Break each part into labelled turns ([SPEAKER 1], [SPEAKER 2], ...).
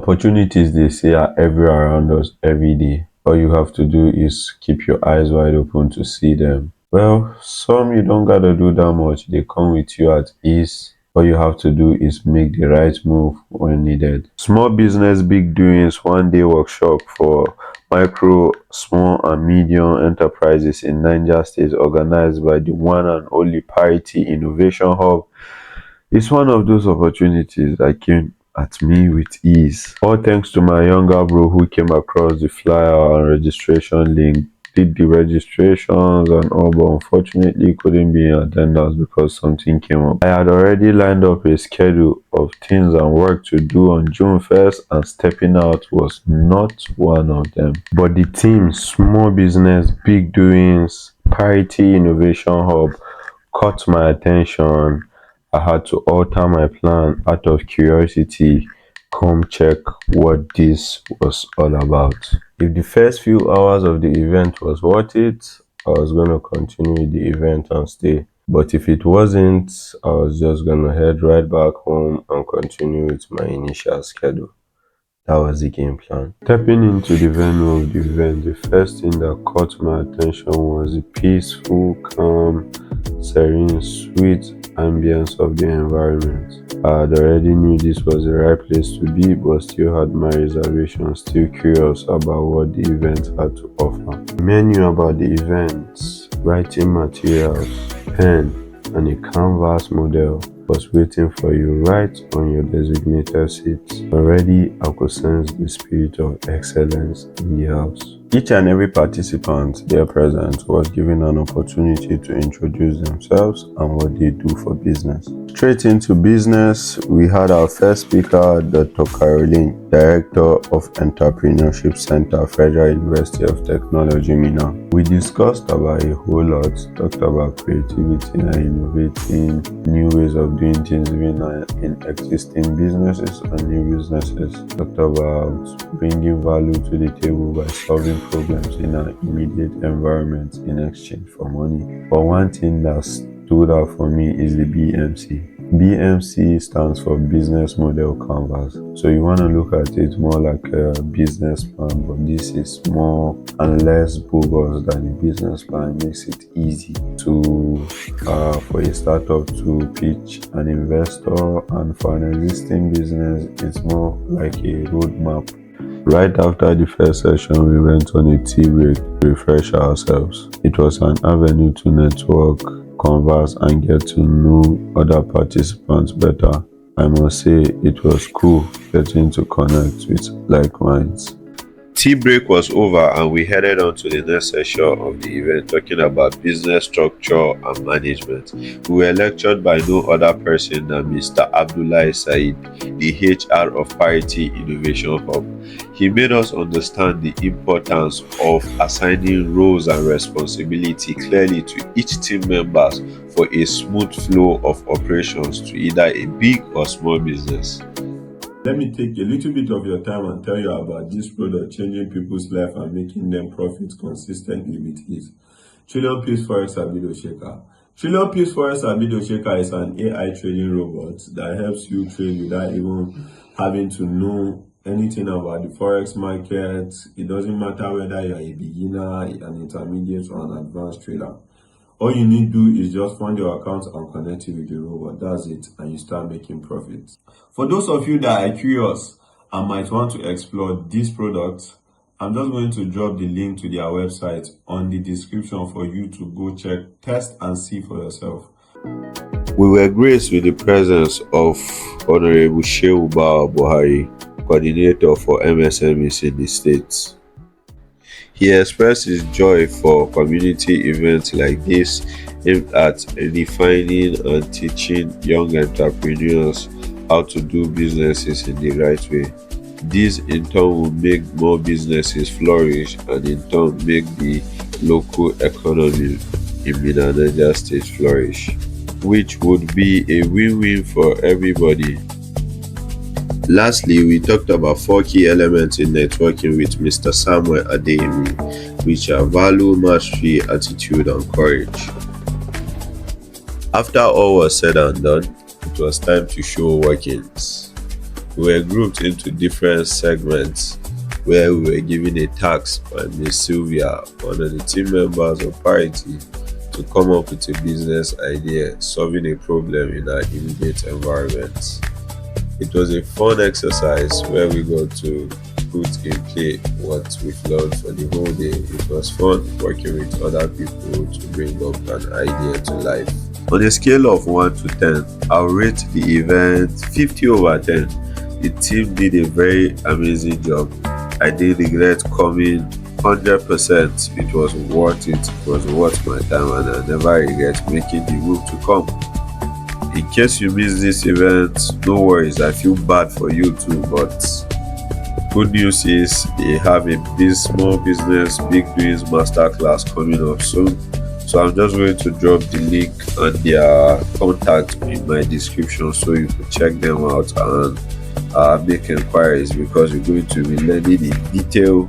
[SPEAKER 1] Opportunities they say are everywhere around us every day. All you have to do is keep your eyes wide open to see them. Well, some you don't gotta do that much, they come with you at ease. All you have to do is make the right move when needed. Small business big doings one day workshop for micro, small and medium enterprises in Niger State, organized by the one and only Paritie Innovation Hub. It's one of those opportunities that came at me with ease. All thanks to my younger bro who came across the flyer and registration link, did the registrations and all, but unfortunately couldn't be in attendance because something came up. I had already lined up a schedule of things and work to do on June 1st, and stepping out was not one of them. But the team, small business, big doings, Paritie Innovation Hub, caught my attention. I had to alter my plan out of curiosity. Come check what this was all about. If the first few hours of the event was worth it, I was going to continue with the event and stay. But if it wasn't, I was just going to head right back home and continue with my initial schedule. That was the game plan. Stepping into the venue of the event, the first thing that caught my attention was the peaceful, calm, serene, sweet ambience of the environment. I had already knew this was the right place to be, but still had my reservations, still curious about what the event had to offer. Menu about the event, writing materials, pen, and a canvas model was waiting for you right on your designated seat. Already, I could sense the spirit of excellence in the house. Each and every participant there present was given an opportunity to introduce themselves and what they do for business. Straight into business, we had our first speaker, Dr. Caroline, Director of Entrepreneurship Center, Federal University of Technology, Minna. We discussed about a whole lot, talked about creativity and innovating, new ways of doing things even in existing businesses and new businesses. Talked about bringing value to the table by solving problems in an immediate environment in exchange for money. But one thing that stood out for me is the BMC. BMC stands for Business Model Canvas. So you want to look at it more like a business plan, but this is more and less bogus than a business plan. It makes it easy to for a startup to pitch an investor, and for an existing business, it's more like a roadmap. Right after the first session, we went on a tea break to refresh ourselves. It was an avenue to network, converse, and get to know other participants better. I must say, it was cool getting to connect with like minds. Tea break was over and we headed on to the next session of the event, talking about business structure and management. We were lectured by no other person than Mr. Abdullah Said, the HR of Paritie Innovation Hub. He made us understand the importance of assigning roles and responsibility clearly to each team members for a smooth flow of operations to either a big or small business.
[SPEAKER 2] Let me take a little bit of your time and tell you about this product changing people's life and making them profit consistently with ease. Trillionpips Abidoshaker. Trillionpips Abidoshaker is an AI trading robot that helps you trade without even having to know anything about the forex market. It doesn't matter whether you're a beginner, an intermediate, or an advanced trader. All you need to do is just fund your account and connect it with the robot. That's it, and you start making profits. For those of you that are curious and might want to explore this product, I'm just going to drop the link to their website on the description for you to go check, test, and see for yourself.
[SPEAKER 1] We were graced with the presence of Honorable Shehu Buhari, coordinator for MSMEs in the States. He expressed his joy for community events like this, aimed at refining and teaching young entrepreneurs how to do businesses in the right way. This in turn will make more businesses flourish and in turn make the local economy in Minna Niger State flourish, which would be a win-win for everybody. Lastly, we talked about 4 key elements in networking with Mr. Samuel Adeyemi, which are value, mastery, attitude, and courage. After all was said and done, it was time to show workings. We were grouped into different segments where we were given a task by Miss Sylvia, one of the team members of Paritie, to come up with a business idea solving a problem in our immediate environment. It was a fun exercise where we got to put in play what we've learned for the whole day. It was fun working with other people to bring up an idea to life. On a scale of 1 to 10, I'll rate the event 50 over 10. The team did a very amazing job. I didn't regret coming 100%. It was worth it. It was worth my time, and I never regret making the move to come. In case you missed this event, no worries. I feel bad for you too, but good news is they have a big small business big doings masterclass coming up soon. So I'm just going to drop the link and their contact in my description so you can check them out and make inquiries, because we're going to be learning in detail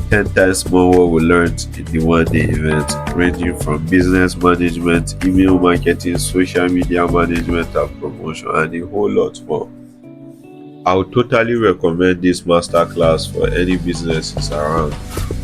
[SPEAKER 1] 10 times more what we learned in the 1 day event, ranging from business management, email marketing, social media management and promotion, and a whole lot more. I would totally recommend this masterclass for any businesses around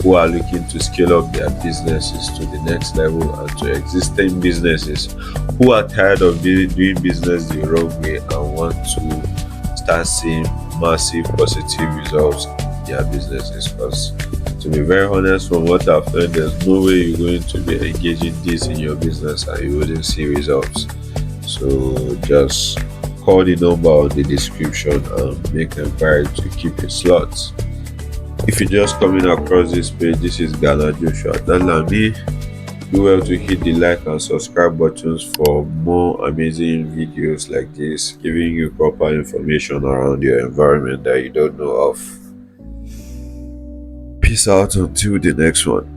[SPEAKER 1] who are looking to scale up their businesses to the next level, and to existing businesses who are tired of doing business the wrong way and want to start seeing massive positive results in their businesses. Because to be very honest, from what I've heard, there's no way you're going to be engaging this in your business and you wouldn't see results. So just call the number on the description and make inquiry to keep your slots. If you're just coming across this page, this is Gana Joshua. That's me. Do well to hit the like and subscribe buttons for more amazing videos like this, giving you proper information around your environment that you don't know of. Peace out until the next one.